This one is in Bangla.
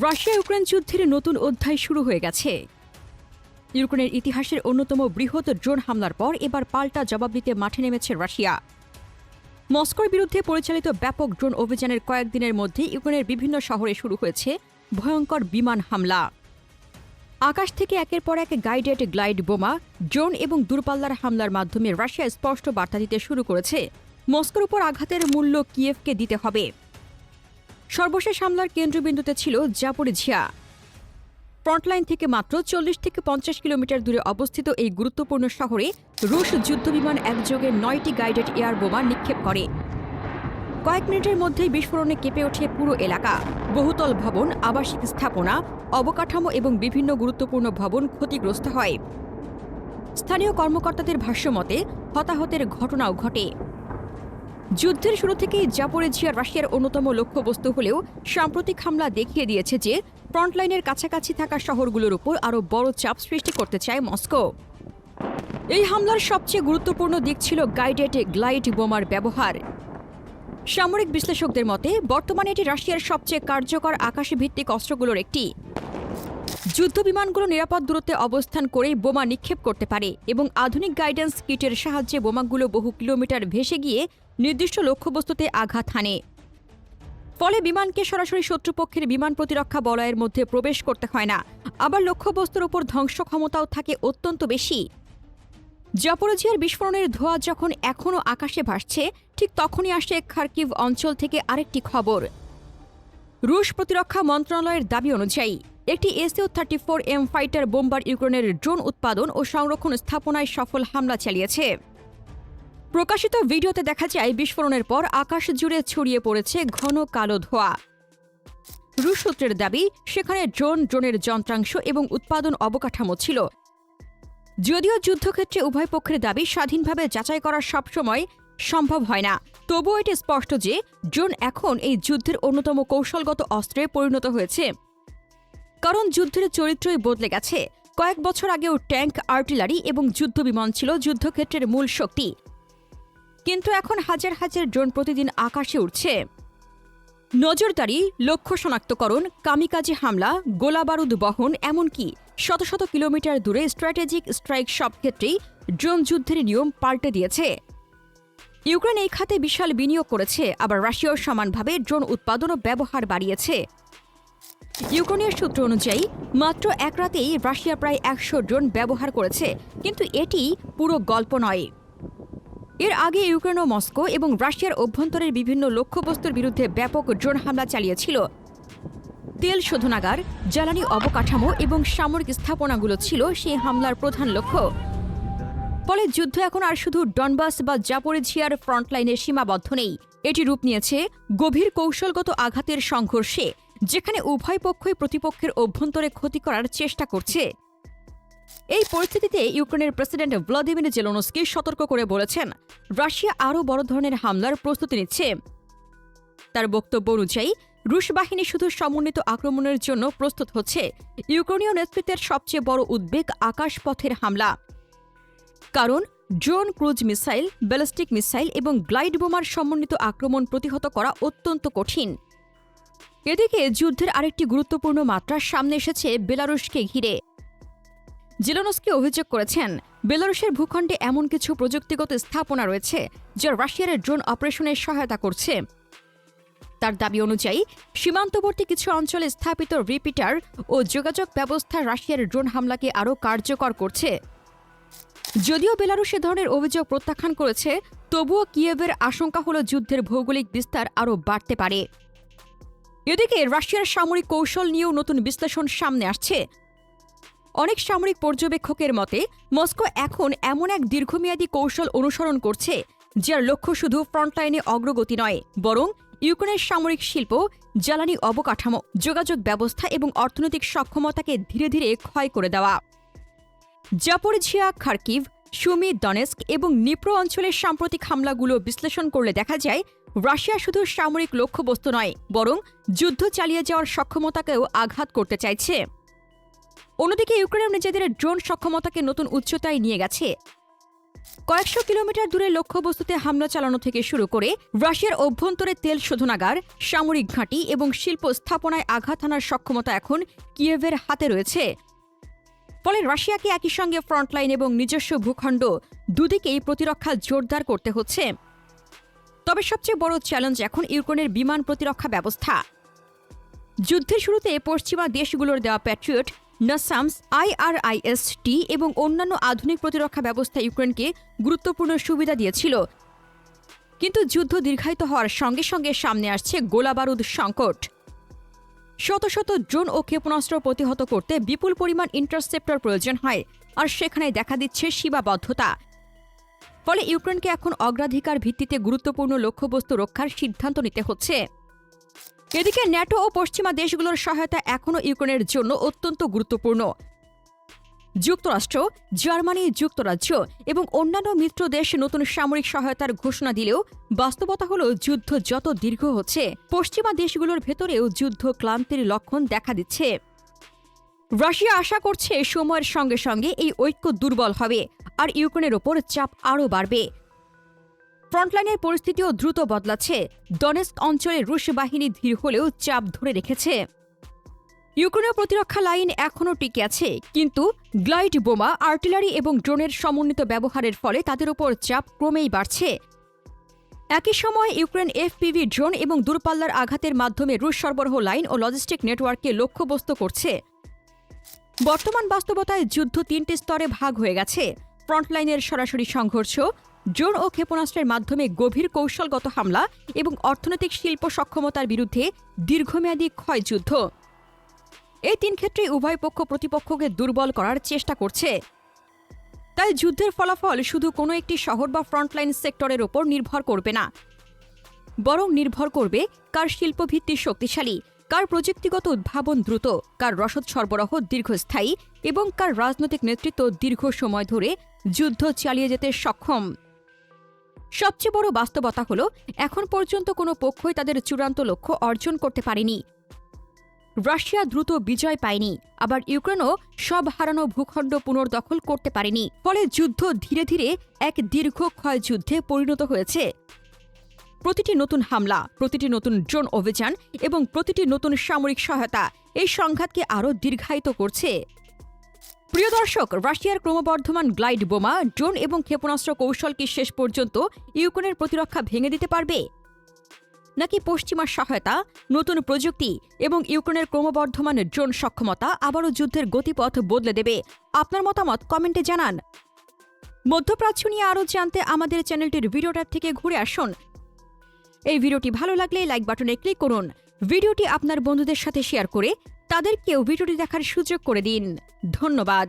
রাশিয়া ইউক্রেন যুদ্ধের নতুন অধ্যায় শুরু হয়ে গেছে। ইউক্রেনের ইতিহাসের অন্যতম বৃহৎ ড্রোন হামলার পর এবার পাল্টা জবাব দিতে মাঠে নেমেছে রাশিয়া। মস্কোর বিরুদ্ধে পরিচালিত ব্যাপক ড্রোন অভিযানের কয়েকদিনের মধ্যে ইউক্রেনের বিভিন্ন শহরে শুরু হয়েছে ভয়ঙ্কর বিমান হামলা। আকাশ থেকে একের পর এক গাইডেড গ্লাইড বোমা, ড্রোন এবং দূরপাল্লার হামলার মাধ্যমে রাশিয়া স্পষ্ট বার্তা দিতে শুরু করেছে মস্কোর উপর আঘাতের মূল্য কিয়েভকে দিতে হবে। সর্বশেষ হামলার কেন্দ্রবিন্দুতে ছিল জাপোরিঝিয়া। ফ্রন্টলাইন থেকে মাত্র 40 থেকে 50 কিলোমিটার দূরে অবস্থিত এই গুরুত্বপূর্ণ শহরে রুশ যুদ্ধবিমান একযোগে 9টি গাইডেড এয়ার বোমা নিক্ষেপ করে। কয়েক মিনিটের মধ্যেই বিস্ফোরণে কেঁপে ওঠে পুরো এলাকা। বহুতল ভবন, আবাসিক স্থাপনা, অবকাঠামো এবং বিভিন্ন গুরুত্বপূর্ণ ভবন ক্ষতিগ্রস্ত হয়। স্থানীয় কর্মকর্তাদের ভাষ্যমতে হতাহতের ঘটনাও ঘটে। যুদ্ধের শুরু থেকেই জাপোরিঝিয়া রাশিয়ার অন্যতম লক্ষ্যবস্তু হলেও সাম্প্রতিক হামলা দেখিয়ে দিয়েছে যে ফ্রন্টলাইনের কাছাকাছি থাকা শহরগুলোর উপর আরও বড় চাপ সৃষ্টি করতে চায় মস্কো। এই হামলার সবচেয়ে গুরুত্বপূর্ণ দিক ছিল গাইডেড গ্লাইড বোমার ব্যবহার। সামরিক বিশ্লেষকদের মতে বর্তমানে এটি রাশিয়ার সবচেয়ে কার্যকর আকাশভিত্তিক অস্ত্রগুলোর একটি। যুদ্ধবিমানগুলো নিরাপদ দূরত্বে অবস্থান করেই বোমা নিক্ষেপ করতে পারে এবং আধুনিক গাইডেন্স কিটের সাহায্যে বোমাগুলো বহু কিলোমিটার ভেসে গিয়ে নির্দিষ্ট লক্ষ্যবস্তুতে আঘাত হানে। ফলে বিমানকে সরাসরি শত্রুপক্ষের বিমান প্রতিরক্ষা বলয়ের মধ্যে প্রবেশ করতে হয় না, আবার লক্ষ্যবস্তুর উপর ধ্বংস ক্ষমতাও থাকে অত্যন্ত বেশি। জাপোরিঝিয়ার বিস্ফোরণের ধোঁয়া যখন এখনও আকাশে ভাসছে, ঠিক তখনই আসে খার্কিভ অঞ্চল থেকে আরেকটি খবর। রুশ প্রতিরক্ষা মন্ত্রণালয়ের দাবি অনুযায়ী একটি SU-34M ফাইটার বোম্বার ইউক্রেনের ড্রোন উৎপাদন ও সংরক্ষণ স্থাপনায় সফল হামলা চালিয়েছে। প্রকাশিত ভিডিওতে দেখা যায় বিস্ফোরণের পর আকাশ জুড়ে ছড়িয়ে পড়েছে ঘন কালো ধোঁয়া। রুশ সূত্রের দাবি, সেখানে ড্রোনের যন্ত্রাংশ এবং উৎপাদন অবকাঠামো ছিল। যদিও যুদ্ধক্ষেত্রে উভয় পক্ষের দাবি স্বাধীনভাবে যাচাই করা সবসময় সম্ভব হয় না, তবুও এটি স্পষ্ট যে ড্রোন এখন এই যুদ্ধের অন্যতম কৌশলগত অস্ত্রে পরিণত হয়েছে। কারণ যুদ্ধের চরিত্রই বদলে গেছে। কয়েক বছর আগেও ট্যাঙ্ক, আর্টিলারি এবং যুদ্ধবিমান ছিল যুদ্ধক্ষেত্রের মূল শক্তি, কিন্তু এখন হাজার হাজার ড্রোন প্রতিদিন আকাশে উঠছে। নজরদারি, লক্ষ্য শনাক্তকরণ, কামিকাজে হামলা, গোলাবারুদ বহন, এমনকি শত শত কিলোমিটার দূরে স্ট্র্যাটেজিক স্ট্রাইক, সব ক্ষেত্রেই ড্রোন যুদ্ধের নিয়ম পাল্টে দিয়েছে। ইউক্রেন এই খাতে বিশাল বিনিয়োগ করেছে, আবার রাশিয়াও সমানভাবে ড্রোন উৎপাদন ও ব্যবহার বাড়িয়েছে। ইউক্রেনীয় সূত্র অনুযায়ী মাত্র এক রাতেই রাশিয়া প্রায় 100 ড্রোন ব্যবহার করেছে, কিন্তু এটি পুরো গল্প নয়। এর আগে ইউক্রেন ও মস্কো এবং রাশিয়ার অভ্যন্তরের বিভিন্ন লক্ষ্যবস্তুর বিরুদ্ধে ব্যাপক ড্রোন হামলা চালিয়েছিল। তেল শোধনাগার, জ্বালানি অবকাঠামো এবং সামরিক স্থাপনাগুলো ছিল সেই হামলার প্রধান লক্ষ্য। ফলে যুদ্ধ এখন আর শুধু ডনবাস বা জাপোরিঝিয়ার ফ্রন্টলাইনে সীমাবদ্ধ নেই, এটি রূপ নিয়েছে গভীর কৌশলগত আঘাতের সংঘর্ষে, যেখানে উভয় পক্ষই প্রতিপক্ষের অভ্যন্তরে ক্ষতি করার চেষ্টা করছে। এই পরিস্থিতিতে ইউক্রেনের প্রেসিডেন্ট ভ্লাদিমির জেলেনস্কি সতর্ক করে বলেছেন, রাশিয়া আরও বড় ধরনের হামলার প্রস্তুতি নিচ্ছে। তার বক্তব্য অনুযায়ী রুশ বাহিনী শুধু সমন্বিত আক্রমণের জন্য প্রস্তুত হচ্ছে। ইউক্রেনীয় নেতৃত্বের সবচেয়ে বড় উদ্বেগ আকাশপথের হামলা। কারণ drone, cruise missile, ballistic missile এবং গ্লাইড বোমার সমন্বিত আক্রমণ প্রতিহত করা অত্যন্ত কঠিন। এদিকে যুদ্ধের আরেকটি গুরুত্বপূর্ণ মাত্রা সামনে এসেছে বেলারুশকে ঘিরে। জেলেনস্কি অভিযোগ করেছেন, বেলারুশের ভূখণ্ডে এমন কিছু প্রযুক্তিগত স্থাপনা রয়েছে যা রাশিয়ার ড্রোন অপারেশনে সহায়তা করছে। তার দাবি অনুযায়ী সীমান্তবর্তী কিছু অঞ্চলে স্থাপিত রিপিটার ও যোগাযোগ ব্যবস্থা রাশিয়ার ড্রোন হামলাকে আরও কার্যকর করছে। যদিও বেলারুশ এ ধরনের অভিযোগ প্রত্যাখ্যান করেছে, তবুও কিয়েভের আশঙ্কা হল যুদ্ধের ভৌগোলিক বিস্তার আরও বাড়তে পারে। এদিকে রাশিয়ার সামরিক কৌশল নিয়েও নতুন বিশ্লেষণ সামনে আসছে। অনেক সামরিক পর্যবেক্ষকের মতে মস্কো এখন এমন এক দীর্ঘমেয়াদী কৌশল অনুসরণ করছে যার লক্ষ্য শুধু ফ্রন্টলাইনে অগ্রগতি নয়, বরং ইউক্রেনের সামরিক শিল্প, জ্বালানি অবকাঠামো, যোগাযোগ ব্যবস্থা এবং অর্থনৈতিক সক্ষমতাকে ধীরে ধীরে ক্ষয় করে দেওয়া। জাপোরিঝিয়া, খার্কিভ, সুমি, দনেস্ক এবং নিপ্রো অঞ্চলের সাম্প্রতিক হামলাগুলো বিশ্লেষণ করলে দেখা যায় রাশিয়া শুধু সামরিক লক্ষ্যবস্তু নয়, বরং যুদ্ধ চালিয়ে যাওয়ার সক্ষমতাকেও আঘাত করতে চাইছে। অন্যদিকে ইউক্রেন নিজেদের ড্রোন সক্ষমতাকে নতুন উচ্চতায় নিয়ে গেছে। কয়েকশো কিলোমিটার দূরে লক্ষ্যবস্তুতে হামলা চালানো থেকে শুরু করে রাশিয়ার অভ্যন্তরে তেল শোধনাগার, সামরিক ঘাঁটি এবং শিল্প স্থাপনায় আঘাত হানার সক্ষমতা এখন কিয়েভের হাতে রয়েছে। ফলে রাশিয়াকে একই সঙ্গে ফ্রন্টলাইন এবং নিজস্ব ভূখণ্ড দুদিকেই প্রতিরক্ষা জোরদার করতে হচ্ছে। তবে সবচেয়ে বড় চ্যালেঞ্জ এখন ইউক্রেনের বিমান প্রতিরক্ষা ব্যবস্থা। যুদ্ধের শুরুতে পশ্চিমা দেশগুলোর দেওয়া প্যাট্রিয়ট, নাসামস, IRIS-T এবং অন্যান্য আধুনিক প্রতিরক্ষা ব্যবস্থা ইউক্রেনকে গুরুত্বপূর্ণ সুবিধা দিয়েছিল। কিন্তু যুদ্ধ দীর্ঘায়িত হওয়ার সঙ্গে সঙ্গে সামনে আসছে গোলাবারুদ সংকট। শত শত ড্রোন ও ক্ষেপণাস্ত্র প্রতিহত করতে বিপুল পরিমাণ ইন্টারসেপ্টর প্রয়োজন হয়, আর সেখানে দেখা দিচ্ছে সীমাবদ্ধতা। ফলে ইউক্রেনকে এখন অগ্রাধিকার ভিত্তিতে গুরুত্বপূর্ণ লক্ষ্যবস্তু রক্ষার সিদ্ধান্ত নিতে হচ্ছে। এদিকে ন্যাটো ও পশ্চিমা দেশগুলোর সহায়তা এখনও ইউক্রেনের জন্য অত্যন্ত গুরুত্বপূর্ণ। যুক্তরাষ্ট্র, জার্মানি, যুক্তরাজ্য এবং অন্যান্য মিত্র দেশ নতুন সামরিক সহায়তার ঘোষণা দিলেও বাস্তবতা হল যুদ্ধ যত দীর্ঘ হচ্ছে, পশ্চিমা দেশগুলোর ভেতরেও যুদ্ধ ক্লান্তির লক্ষণ দেখা দিচ্ছে। রাশিয়া আশা করছে সময়ের সঙ্গে সঙ্গে এই ঐক্য দুর্বল হবে আর ইউক্রেনের ওপর চাপ আরও বাড়বে। ফ্রন্টলাইনের পরিস্থিতিও দ্রুত বদলাচ্ছে। ডনেস্ক অঞ্চলে রুশ বাহিনী ধীর হলেও চাপ ধরে রেখেছে। ইউক্রেনীয় প্রতিরক্ষা লাইন এখনও টিকে আছে, কিন্তু গ্লাইড বোমা, আর্টিলারি এবং ড্রোনের সমন্বিত ব্যবহারের ফলে তাদের ওপর চাপ ক্রমেই বাড়ছে। একই সময়ে ইউক্রেন FPV ড্রোন এবং দূরপাল্লার আঘাতের মাধ্যমে রুশ সরবরাহ লাইন ও লজিস্টিক নেটওয়ার্ককে লক্ষ্যবস্তু করছে। বর্তমান বাস্তবতায় যুদ্ধ 3টি স্তরে ভাগ হয়ে গেছে: ফ্রন্টলাইনের সরাসরি সংঘর্ষ, ড্রোন ও ক্ষেপণাস্ত্রের মাধ্যমে গভীর কৌশলগত হামলা এবং অর্থনৈতিক শিল্প সক্ষমতার বিরুদ্ধে দীর্ঘমেয়াদী ক্ষয়যুদ্ধ। এই 3 ক্ষেত্রেই উভয় পক্ষ প্রতিপক্ষকে দুর্বল করার চেষ্টা করছে। তাই যুদ্ধের ফলাফল শুধু কোনো একটি শহর বা ফ্রন্টলাইন সেক্টরের ওপর নির্ভর করবে না, বরং নির্ভর করবে কার শিল্পভিত্তি শক্তিশালী, কার প্রযুক্তিগত উদ্ভাবন দ্রুত, কার রসদ সরবরাহ দীর্ঘস্থায়ী এবং কার রাজনৈতিক নেতৃত্ব দীর্ঘ সময় ধরে যুদ্ধ চালিয়ে যেতে সক্ষম। সবচেয়ে বড় বাস্তবতা হল, এখন পর্যন্ত কোনো পক্ষই তাদের চূড়ান্ত লক্ষ্য অর্জন করতে পারেনি। রাশিয়া দ্রুত বিজয় পায়নি, আবার ইউক্রেনও সব হারানো ভূখণ্ড পুনর্দখল করতে পারেনি। ফলে যুদ্ধ ধীরে ধীরে এক দীর্ঘ ক্ষয়যুদ্ধে পরিণত হয়েছে। প্রতিটি নতুন হামলা, প্রতিটি নতুন ড্রোন অভিযান এবং প্রতিটি নতুন সামরিক সহায়তা এই সংঘাতকে আরও দীর্ঘায়িত করছে। প্রিয় দর্শক, রাশিয়ার ক্রমবর্ধমান গ্লাইড বোমা, ড্রোন এবং ক্ষেপণাস্ত্র কৌশল কি শেষ পর্যন্ত ইউক্রেনের প্রতিরক্ষা ভেঙে দিতে পারবে? নাকি পশ্চিমা সহায়তা, নতুন প্রযুক্তি এবং ইউক্রেনের ক্রমবর্ধমান ড্রোন সক্ষমতা আবারও যুদ্ধের গতিপথ বদলে দেবে? আপনার মতামত কমেন্টে জানান। মধ্যপ্রাচ্য নিয়ে আরও জানতে আমাদের চ্যানেলটির ভিডিও ট্যাব থেকে ঘুরে আসুন। এই ভিডিওটি ভালো লাগলে লাইক বাটনে ক্লিক করুন। ভিডিওটি আপনার বন্ধুদের সাথে শেয়ার করে তাদেরকেও ভিডিওটি দেখার সুযোগ করে দিন। ধন্যবাদ।